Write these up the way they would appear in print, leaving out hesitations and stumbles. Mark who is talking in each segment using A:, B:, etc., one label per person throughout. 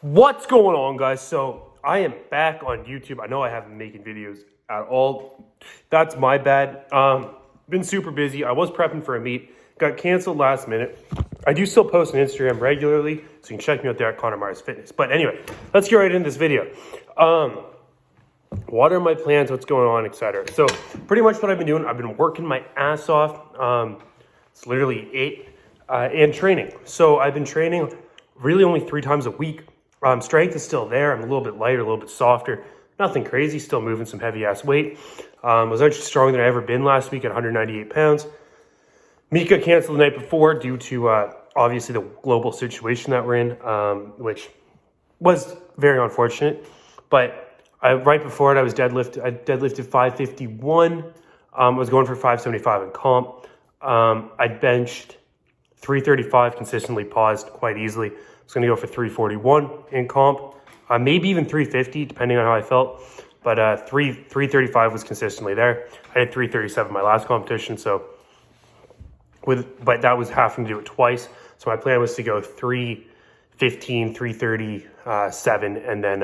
A: What's going on, guys? So I am back on YouTube. I know I haven't been making videos at all. That's my bad. Been super busy. I was prepping for a meet, got canceled last minute. I do still post on Instagram regularly, so you can check me out there at Connor Myers Fitness. But anyway, let's get right into this video. What are my plans? What's going on, etc. So pretty much what I've been doing, I've been working my ass off. It's literally and training. So I've been training really only 3 times a week. Strength is still there. I'm a little bit lighter, a little bit softer. Nothing crazy, still moving some heavy ass weight. Was actually stronger than I ever been last week at 198 pounds. Mika canceled the night before due to obviously the global situation that we're in, which was very unfortunate. But right before it, I deadlifted 551. I was going for 575 in comp. I benched 335 consistently, paused quite easily. I was going to go for 341 in comp, maybe even 350, depending on how I felt. But 335 was consistently there. I had 337 my last competition, but that was having to do it twice. So my plan was to go 315, 337, and then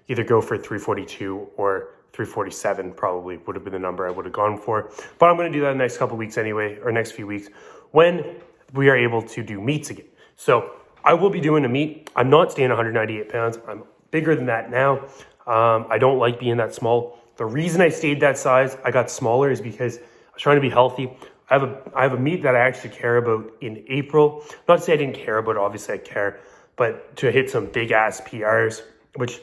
A: either go for 342 or 347 probably would have been the number I would have gone for. But I'm going to do that in the next couple weeks anyway, or next few weeks, when we are able to do meets again. So I will be doing a meet. I'm not staying 198 pounds. I'm bigger than that now. I don't like being that small. The reason I stayed that size, I got smaller, is because I was trying to be healthy. I have a meet that I actually care about in April. Not to say I didn't care about it, obviously I care, but to hit some big ass PRs, which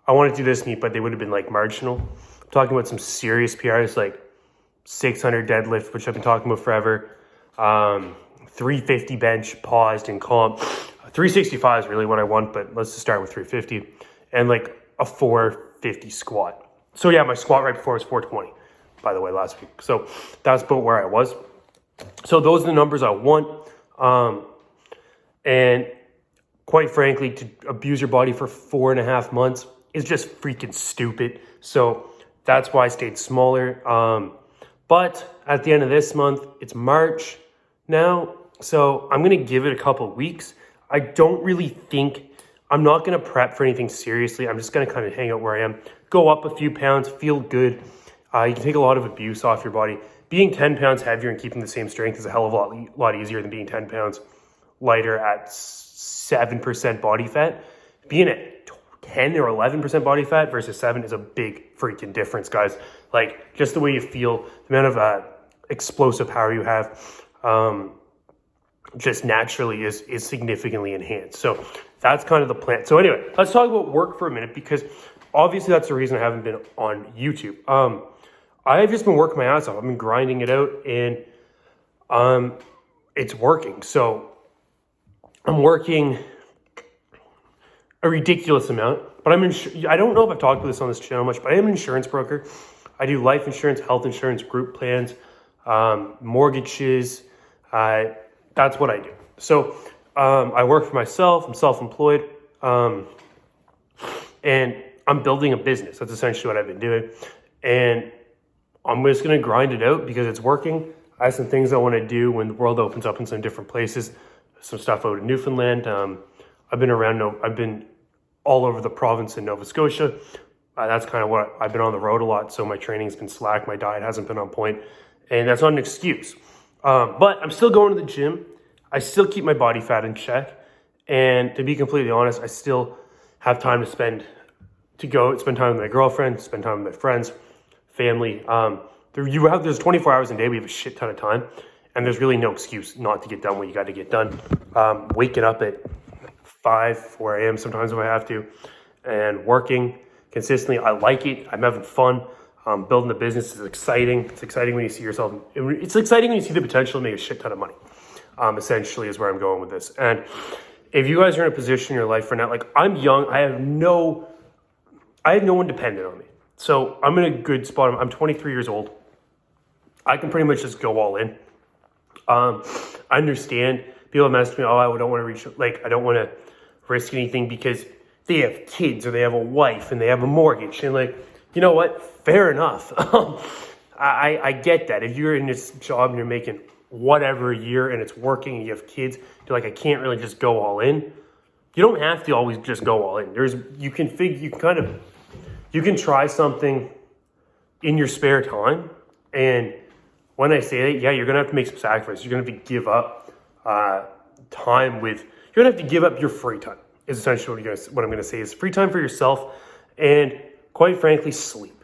A: I wanted to do this meet, but they would have been like marginal. I'm talking about some serious PRs, like 600 deadlift, which I've been talking about forever. 350 bench, paused in comp. 365 is really what I want, but let's just start with 350. And like a 450 squat. So yeah, my squat right before was 420, by the way, last week. So that's about where I was. So those are the numbers I want. And quite frankly, to abuse your body for 4.5 months is just freaking stupid. So that's why I stayed smaller. But at the end of this month, it's March now. So I'm going to give it a couple weeks. I don't really think, I'm not going to prep for anything seriously. I'm just going to kind of hang out where I am, go up a few pounds, feel good. You can take a lot of abuse off your body. Being 10 pounds heavier and keeping the same strength is a hell of a lot easier than being 10 pounds lighter at 7% body fat. Being at 10 or 11% body fat versus 7 is a big freaking difference, guys. Like, just the way you feel, the amount of explosive power you have, just naturally is significantly enhanced. So that's kind of the plan. So anyway, let's talk about work for a minute, because obviously that's the reason I haven't been on YouTube. I've just been working my ass off. I've been grinding it out, and it's working. So I'm working a ridiculous amount, but I don't know if I've talked about this on this channel much, but I am an insurance broker. I do life insurance, health insurance, group plans, mortgages. That's what I do. So I work for myself. I'm self-employed, and I'm building a business. That's essentially what I've been doing, and I'm just going to grind it out because it's working. I have some things I want to do when the world opens up in some different places. Some stuff out in Newfoundland. I've been all over the province in Nova Scotia. That's kind of what I've been on the road a lot. So my training's been slack. My diet hasn't been on point, and that's not an excuse. But I'm still going to the gym. I still keep my body fat in check. And to be completely honest, I still have time to spend time with my girlfriend, spend time with my friends, family. There's 24 hours a day. We have a shit ton of time. And there's really no excuse not to get done what you got to get done. Waking up at 4 a.m. sometimes if I have to, and working consistently. I like it. I'm having fun. Building the business is exciting. It's exciting when you see yourself. It's exciting when you see the potential to make a shit ton of money. Essentially is where I'm going with this. And if you guys are in a position in your life right now, like, I'm young, I have no one dependent on me. So I'm in a good spot. I'm 23 years old. I can pretty much just go all in. I understand people have asked me, I don't want to I don't want to risk anything because they have kids or they have a wife and they have a mortgage. And like, you know what? Fair enough. I get that. If you're in this job and you're making whatever a year and it's working and you have kids, you're like, I can't really just go all in. you don't have to always just go all in. You can try something in your spare time. And when I say that, yeah, you're going to have to make some sacrifices. You're going to have to give up time with, you're going to have to give up your free time is essentially what I'm going to say is free time for yourself and quite frankly, sleep.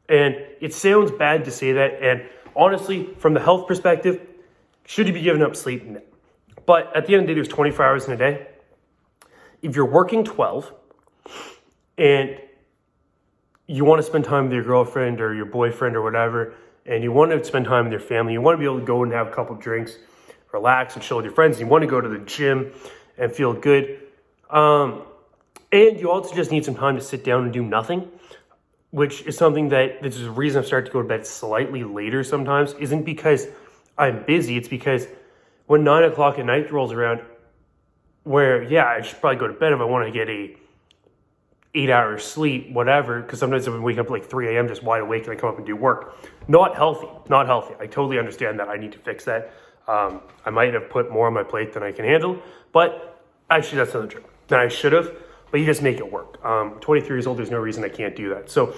A: And it sounds bad to say that. And honestly, from the health perspective, should you be giving up sleep? No. But at the end of the day, there's 24 hours in a day. If you're working 12 and you want to spend time with your girlfriend or your boyfriend or whatever, and you want to spend time with your family, you want to be able to go and have a couple drinks, relax and chill with your friends, you want to go to the gym and feel good. And you also just need some time to sit down and do nothing, which is something that this is the reason I've started to go to bed slightly later sometimes. Isn't because I'm busy, it's because when 9 o'clock at night rolls around, where, yeah, I should probably go to bed if I want to get a 8 hours sleep, whatever, because sometimes I've been waking up at like 3 a.m. just wide awake and I come up and do work. Not healthy. I totally understand that. I need to fix that. I might have put more on my plate than I can handle, but actually that's not true. Then I should have, but you just make it work. 23 years old, there's no reason I can't do that. So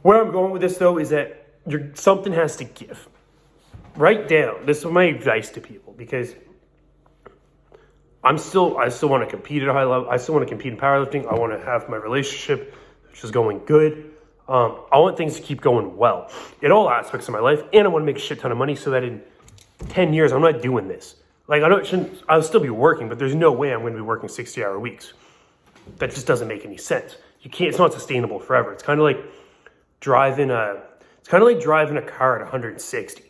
A: where I'm going with this though is that something has to give. Write down, this is my advice to people, because I still want to compete at a high level. I still want to compete in powerlifting. I want to have my relationship, which is going good. I want things to keep going well in all aspects of my life. And I want to make a shit ton of money so that in 10 years, I'm not doing this. Like, I'll still be working, but there's no way I'm going to be working 60-hour weeks. That just doesn't make any sense. It's not sustainable forever. It's kind of like driving a car at 160.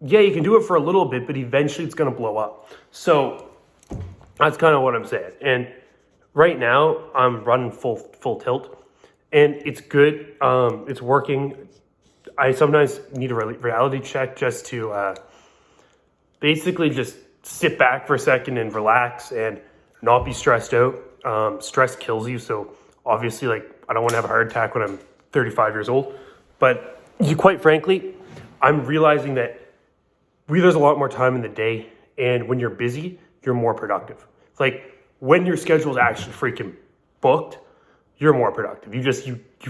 A: Yeah, you can do it for a little bit, but eventually it's going to blow up. So that's kind of what I'm saying. And right now I'm running full tilt and it's good. It's working. I sometimes need a reality check just to basically just sit back for a second and relax and not be stressed out. Stress kills you. So obviously, like, I don't want to have a heart attack when I'm 35 years old. But quite frankly, I'm realizing that there's a lot more time in the day, and when you're busy, you're more productive. It's like when your schedule is actually freaking booked, you're more productive. You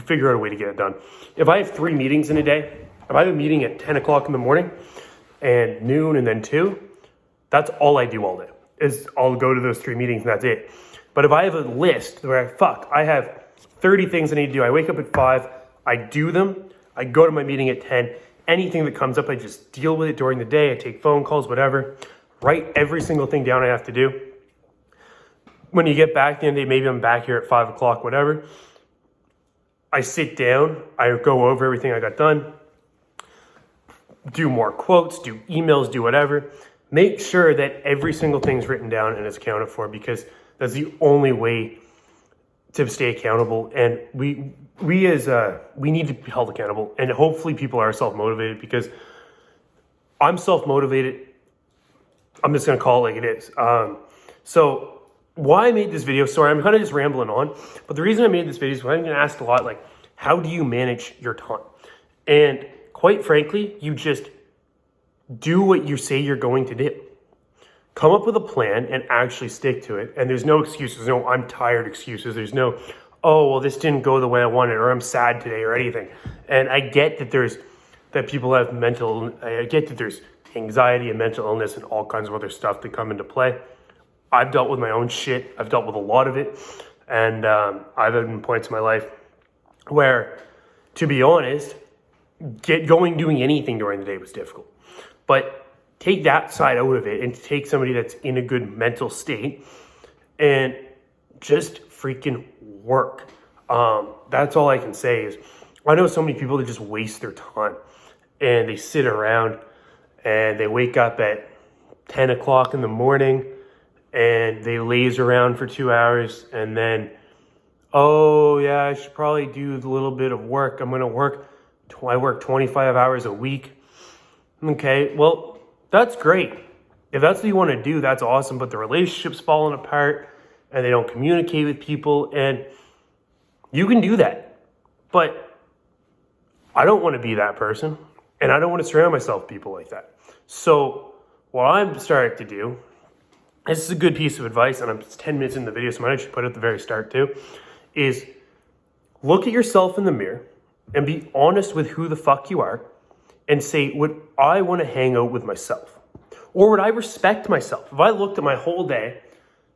A: figure out a way to get it done. If I have 3 meetings in a day, if I have a meeting at 10 o'clock in the morning and noon and then 2, that's all I do all day is I'll go to those 3 meetings and that's it. But if I have a list where I have 30 things I need to do, I wake up at 5, I do them, I go to my meeting at 10, anything that comes up, I just deal with it during the day. I take phone calls, whatever. Write every single thing down I have to do. When you get back at the end of the day, maybe I'm back here at 5 o'clock, whatever. I sit down. I go over everything I got done. Do more quotes, do emails, do whatever. Make sure that every single thing's written down and is accounted for, because that's the only way to stay accountable. And we need to be held accountable, and hopefully people are self-motivated, because I'm self-motivated. I'm just going to call it like it is. So why I made this video, sorry, I'm kind of just rambling on, but the reason I made this video is I'm going to ask a lot, like, how do you manage your time? And quite frankly, you just do what you say you're going to do. Come up with a plan and actually stick to it. And there's no excuses. There's no I'm tired excuses. There's no, oh, well, this didn't go the way I wanted, or I'm sad today, or anything. And I get that people have I get that there's anxiety and mental illness and all kinds of other stuff that come into play. I've dealt with my own shit. I've dealt with a lot of it. And I've had points in my life where, to be honest, doing anything during the day was difficult. But take that side out of it and take somebody that's in a good mental state and just freaking work. That's all I can say is I know so many people that just waste their time and they sit around and they wake up at 10 o'clock in the morning and they laze around for 2 hours and then, oh yeah, I should probably do a little bit of work. I work 25 hours a week. Okay, well, that's great. If that's what you want to do, that's awesome. But the relationship's falling apart and they don't communicate with people, and you can do that. But I don't want to be that person, and I don't want to surround myself with people like that. So what I'm starting to do this is a good piece of advice, and it's 10 minutes in the video, so I might actually put it at the very start too, is look at yourself in the mirror and be honest with who the fuck you are and say, would I want to hang out with myself? Or would I respect myself? If I looked at my whole day,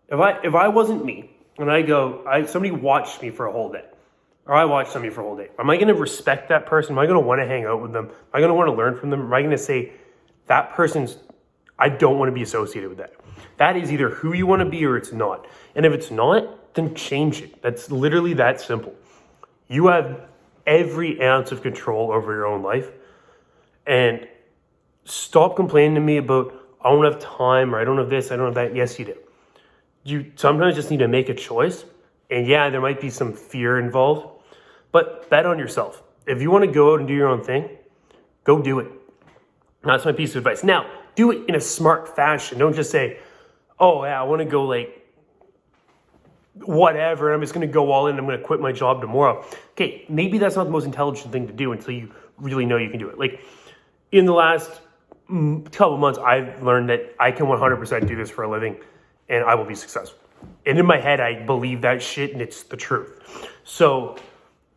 A: if I wasn't me, and somebody watched me for a whole day, or I watched somebody for a whole day, am I going to respect that person? Am I going to want to hang out with them? Am I going to want to learn from them? Am I going to say, I don't want to be associated with that? That is either who you want to be or it's not. And if it's not, then change it. That's literally that simple. You have every ounce of control over your own life. And stop complaining to me about, I don't have time, or I don't have this, I don't have that. Yes, you do. You sometimes just need to make a choice. And yeah, there might be some fear involved, but bet on yourself. If you want to go out and do your own thing, go do it. That's my piece of advice. Now, do it in a smart fashion. Don't just say, oh yeah, I want to go like whatever, I'm just going to go all in, I'm going to quit my job tomorrow. Okay, maybe that's not the most intelligent thing to do until you really know you can do it. Like in the last couple of months, I've learned that I can 100% do this for a living and I will be successful. And in my head, I believe that shit and it's the truth. So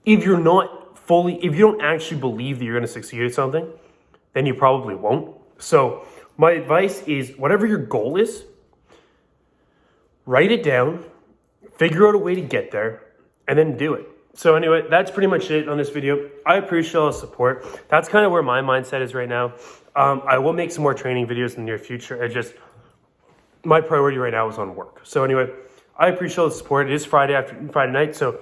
A: if you don't actually believe that you're going to succeed at something, then you probably won't. So my advice is whatever your goal is, write it down, figure out a way to get there, and then do it. So anyway, that's pretty much it on this video. I appreciate all the support. That's kind of where my mindset is right now. I will make some more training videos in the near future. My priority right now is on work. So anyway, I appreciate all the support. It is Friday night, so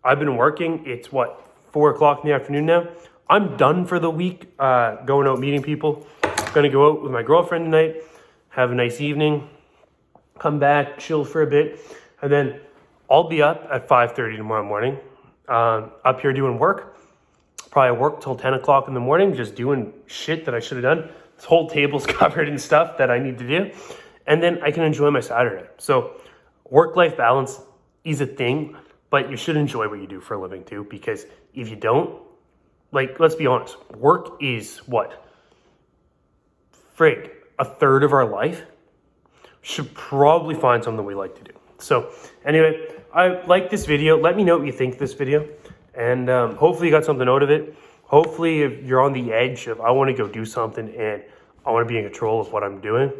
A: I've been working. It's 4 o'clock in the afternoon now. I'm done for the week, going out meeting people. Gonna go out with my girlfriend tonight, have a nice evening, come back, chill for a bit, and then I'll be up at 5:30 tomorrow morning, up here doing work. Probably work till 10 o'clock in the morning, just doing shit that I should have done. This whole table's covered in stuff that I need to do. And then I can enjoy my Saturday. So work-life balance is a thing, but you should enjoy what you do for a living too, because if you don't, like, let's be honest, work is a third of our life. Should probably find something we like to do. So anyway, I like this video. Let me know what you think of this video. And hopefully you got something out of it. Hopefully if you're on the edge of, I want to go do something and I want to be in control of what I'm doing,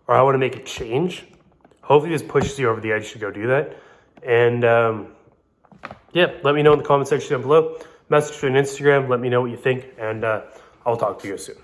A: or I want to make a change, hopefully this pushes you over the edge to go do that. And yeah, let me know in the comment section down below. Message me on Instagram. Let me know what you think. And I'll talk to you soon.